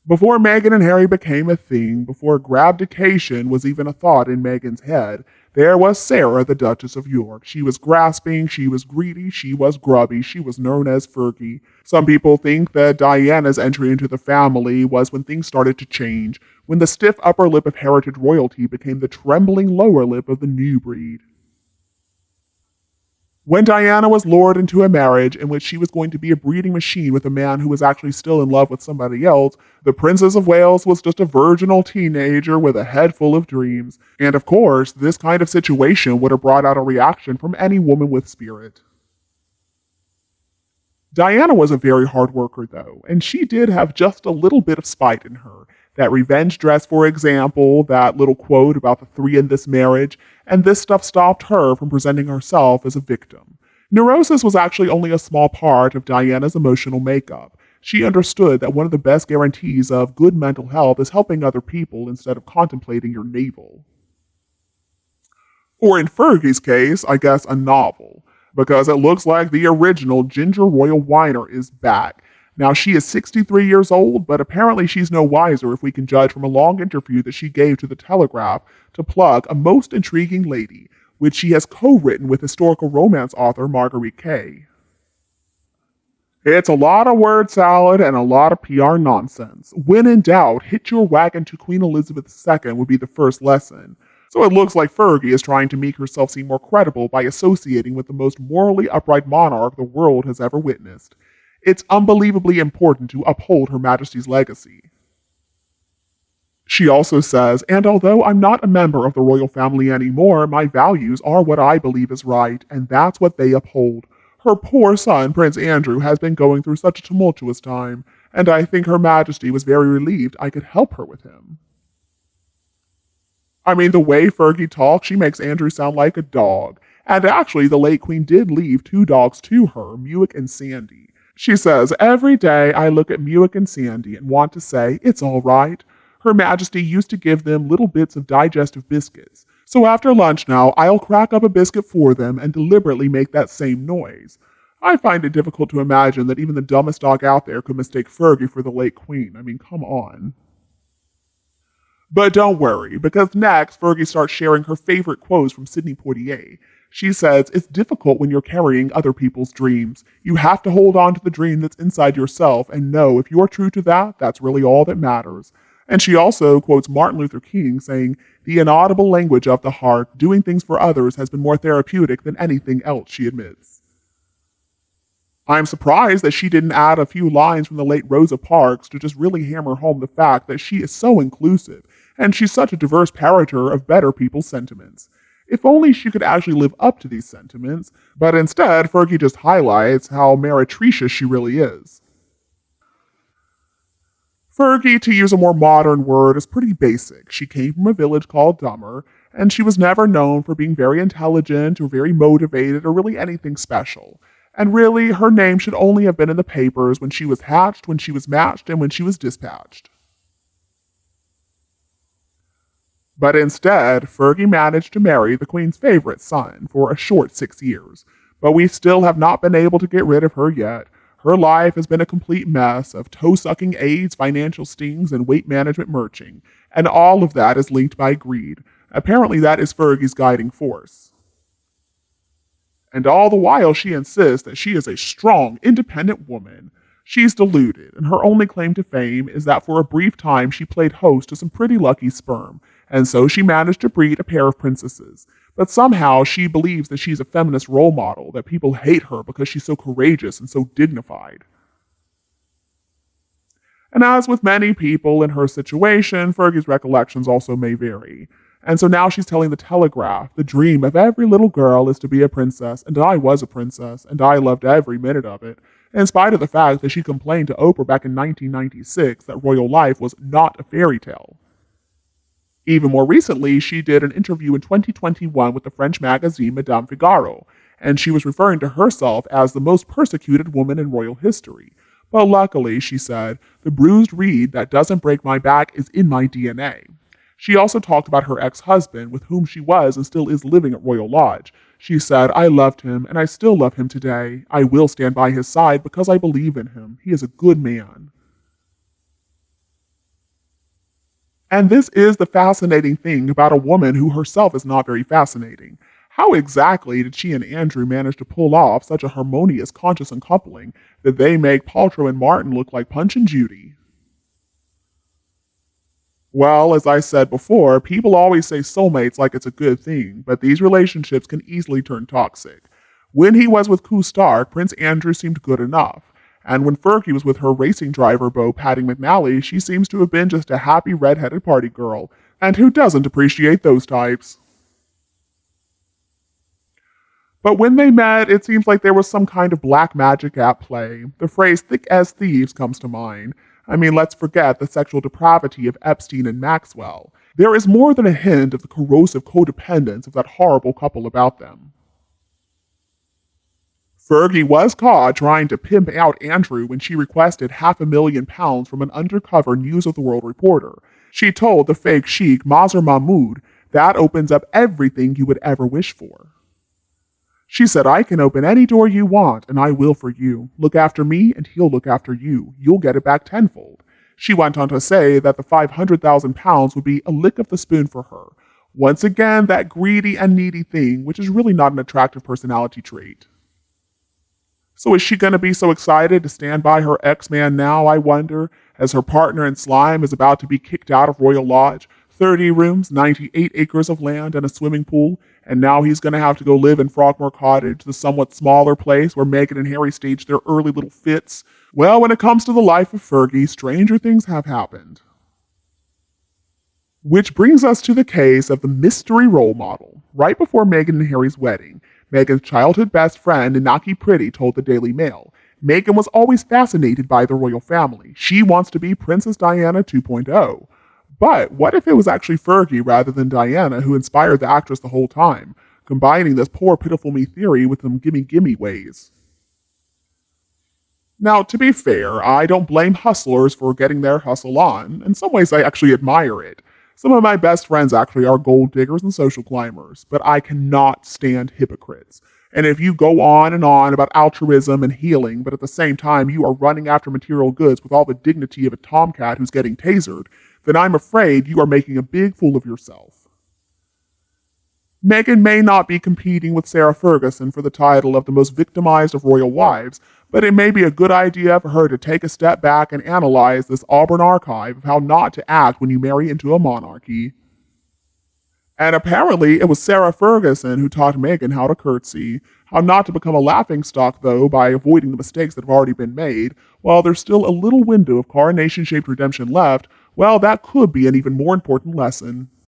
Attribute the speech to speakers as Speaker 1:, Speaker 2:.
Speaker 1: Before Meghan and Harry became a thing, before grabdication was even a thought in Meghan's head, there was Sarah, the Duchess of York. She was grasping, she was greedy, she was grubby, she was known as Fergie. Some people think that Diana's entry into the family was when things started to change, when the stiff upper lip of heritage royalty became the trembling lower lip of the new breed. When Diana was lured into a marriage in which she was going to be a breeding machine with a man who was actually still in love with somebody else, the Princess of Wales was just a virginal teenager with a head full of dreams. And of course, this kind of situation would have brought out a reaction from any woman with spirit. Diana was a very hard worker, though, and she did have just a little bit of spite in her. That revenge dress, for example, that little quote about the three in this marriage, and this stuff stopped her from presenting herself as a victim. Neurosis was actually only a small part of Diana's emotional makeup. She understood that one of the best guarantees of good mental health is helping other people instead of contemplating your navel. Or in Fergie's case, I guess a novel, because it looks like the original Ginger Royal Whiner is back. Now, she is 63 years old, but apparently she's no wiser if we can judge from a long interview that she gave to The Telegraph to plug A Most Intriguing Lady, which she has co-written with historical romance author Marguerite Kay. It's a lot of word salad and a lot of PR nonsense. When in doubt, hitch your wagon to Queen Elizabeth II would be the first lesson. So it looks like Fergie is trying to make herself seem more credible by associating with the most morally upright monarch the world has ever witnessed. It's unbelievably important to uphold Her Majesty's legacy. She also says, and although I'm not a member of the royal family anymore, my values are what I believe is right, and that's what they uphold. Her poor son, Prince Andrew, has been going through such a tumultuous time, and I think Her Majesty was very relieved I could help her with him. I mean, the way Fergie talks, she makes Andrew sound like a dog. And actually, the late Queen did leave two dogs to her, Muick and Sandy. She says, every day I look at Muick and Sandy and want to say, it's all right. Her Majesty used to give them little bits of digestive biscuits. So after lunch now, I'll crack up a biscuit for them and deliberately make that same noise. I find it difficult to imagine that even the dumbest dog out there could mistake Fergie for the late Queen. I mean, come on. But don't worry, because next, Fergie starts sharing her favorite quotes from Sidney Poitier. She says, it's difficult when you're carrying other people's dreams. You have to hold on to the dream that's inside yourself and know if you're true to that, that's really all that matters. And she also quotes Martin Luther King saying, the inaudible language of the heart, doing things for others, has been more therapeutic than anything else, she admits. I'm surprised that she didn't add a few lines from the late Rosa Parks to just really hammer home the fact that she is so inclusive, and she's such a diverse parroter of better people's sentiments. If only she could actually live up to these sentiments, but instead, Fergie just highlights how meretricious she really is. Fergie, to use a more modern word, is pretty basic. She came from a village called Dummer, and she was never known for being very intelligent or very motivated or really anything special. And really, her name should only have been in the papers when she was hatched, when she was matched, and when she was dispatched. But instead, Fergie managed to marry the Queen's favorite son for a short 6 years. But we still have not been able to get rid of her yet. Her life has been a complete mess of toe-sucking aids, financial stings, and weight management merching. And all of that is linked by greed. Apparently that is Fergie's guiding force. And all the while she insists that she is a strong, independent woman. She's deluded, and her only claim to fame is that for a brief time she played host to some pretty lucky sperm, and so she managed to breed a pair of princesses. But somehow she believes that she's a feminist role model, that people hate her because she's so courageous and so dignified. And as with many people in her situation, Fergie's recollections also may vary. And so now she's telling The Telegraph, the dream of every little girl is to be a princess, and I was a princess, and I loved every minute of it, in spite of the fact that she complained to Oprah back in 1996 that royal life was not a fairy tale. Even more recently, she did an interview in 2021 with the French magazine Madame Figaro, and she was referring to herself as the most persecuted woman in royal history. But luckily, she said, the bruised reed that doesn't break my back is in my DNA. She also talked about her ex-husband, with whom she was and still is living at Royal Lodge. She said, I loved him, and I still love him today. I will stand by his side because I believe in him. He is a good man. And this is the fascinating thing about a woman who herself is not very fascinating. How exactly did she and Andrew manage to pull off such a harmonious, conscious uncoupling that they make Paltrow and Martin look like Punch and Judy? Well, as I said before, people always say soulmates like it's a good thing, but these relationships can easily turn toxic. When he was with Koo Stark, Prince Andrew seemed good enough. And when Fergie was with her racing driver beau, Paddy McNally, she seems to have been just a happy red-headed party girl. And who doesn't appreciate those types? But when they met, it seems like there was some kind of black magic at play. The phrase thick as thieves comes to mind. I mean, let's forget the sexual depravity of Epstein and Maxwell. There is more than a hint of the corrosive codependence of that horrible couple about them. Fergie was caught trying to pimp out Andrew when she requested £500,000 from an undercover News of the World reporter. She told the fake sheik Mazhar Mahmood, "That opens up everything you would ever wish for." She said, "I can open any door you want, and I will for you. Look after me, and he'll look after you. You'll get it back tenfold." She went on to say that the £500,000 would be a lick of the spoon for her. Once again, that greedy and needy thing, which is really not an attractive personality trait. So is she going to be so excited to stand by her ex-man now, I wonder, as her partner in slime is about to be kicked out of Royal Lodge? 30 rooms, 98 acres of land, and a swimming pool, and now he's going to have to go live in Frogmore Cottage, the somewhat smaller place where Meghan and Harry staged their early little fits. Well, when it comes to the life of Fergie, stranger things have happened. Which brings us to the case of the mystery role model. Right before Meghan and Harry's wedding, Meghan's childhood best friend, Inaki Pretty, told the Daily Mail, Meghan was always fascinated by the royal family. She wants to be Princess Diana 2.0. But what if it was actually Fergie rather than Diana who inspired the actress the whole time, combining this poor pitiful me theory with some gimme ways? Now, to be fair, I don't blame hustlers for getting their hustle on. In some ways, I actually admire it. Some of my best friends actually are gold diggers and social climbers, but I cannot stand hypocrites. And if you go on and on about altruism and healing, but at the same time you are running after material goods with all the dignity of a tomcat who's getting tasered, then I'm afraid you are making a big fool of yourself. Meghan may not be competing with Sarah Ferguson for the title of the most victimized of royal wives, but it may be a good idea for her to take a step back and analyze this Auburn archive of how not to act when you marry into a monarchy. And apparently it was Sarah Ferguson who taught Meghan how to curtsy, how not to become a laughingstock though by avoiding the mistakes that have already been made. While there's still a little window of coronation-shaped redemption left, well, that could be an even more important lesson.